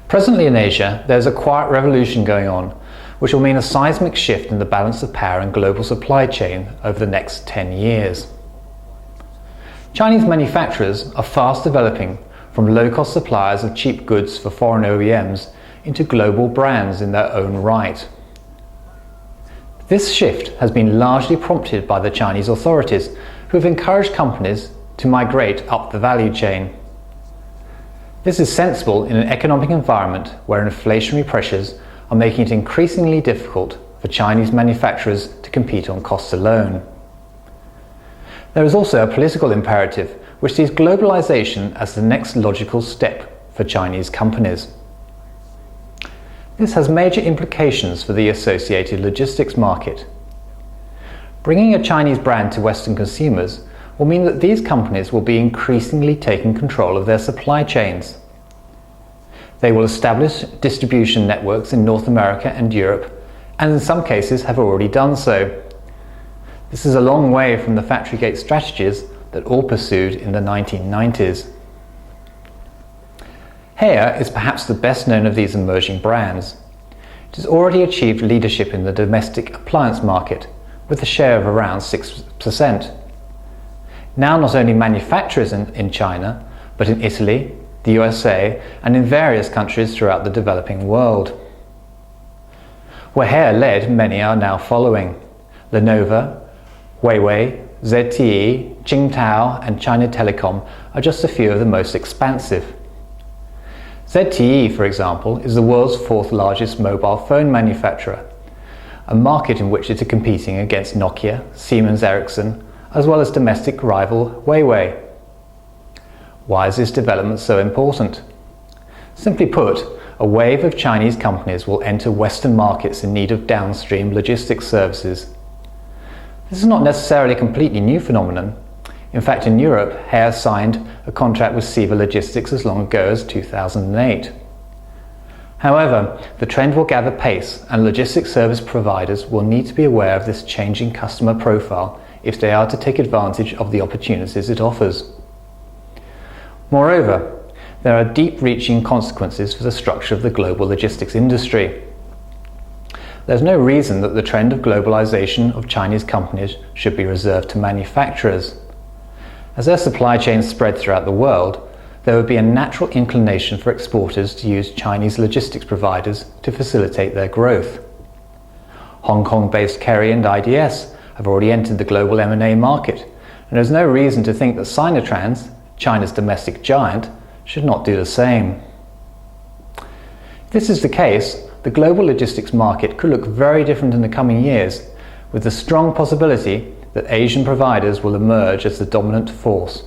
Presently in Asia, there's a quiet revolution going on, which will mean a seismic shift in the balance of power in global supply chain over the next 10 years. Chinese manufacturers are fast developing from low-cost suppliers of cheap goods for foreign OEMs into global brands in their own right. This shift has been largely prompted by the Chinese authorities, who have encouraged companies to migrate up the value chain. This is sensible in an economic environment where inflationary pressures are making it increasingly difficult for Chinese manufacturers to compete on costs alone. There is also a political imperative which sees globalization as the next logical step for Chinese companies. This has major implications for the associated logistics market. Bringing a Chinese brand to Western consumers will mean that these companies will be increasingly taking control of their supply chains. They will establish distribution networks in North America and Europe, and in some cases have already done so. This is a long way from the factory gate strategies that all pursued in the 1990s. Haier is perhaps the best known of these emerging brands. It has already achieved leadership in the domestic appliance market with a share of around 6%. Now not only manufactures in China, but in Italy, the USA, and in various countries throughout the developing world. Where Haier led, many are now following. Lenovo, Huawei, ZTE, Qingdao, and China Telecom are just a few of the most expansive. ZTE, for example, is the world's fourth largest mobile phone manufacturer, a market in which it is competing against Nokia, Siemens Ericsson, as well as domestic rival Huawei. Why is this development so important? Simply put, a wave of Chinese companies will enter Western markets in need of downstream logistics services. This is not necessarily a completely new phenomenon. In fact, in Europe, Haier signed a contract with Siva Logistics as long ago as 2008. However, the trend will gather pace, and logistics service providers will need to be aware of this changing customer profile if they are to take advantage of the opportunities it offers. Moreover, there are deep-reaching consequences for the structure of the global logistics industry. There's no reason that the trend of globalization of Chinese companies should be reserved to manufacturers. As their supply chains spread throughout the world, there would be a natural inclination for exporters to use Chinese logistics providers to facilitate their growth. Hong Kong-based Kerry and IDS have already entered the global M&A market, and there's no reason to think that Sinotrans, China's domestic giant, should not do the same. If this is the case, the global logistics market could look very different in the coming years, with the strong possibility that Asian providers will emerge as the dominant force.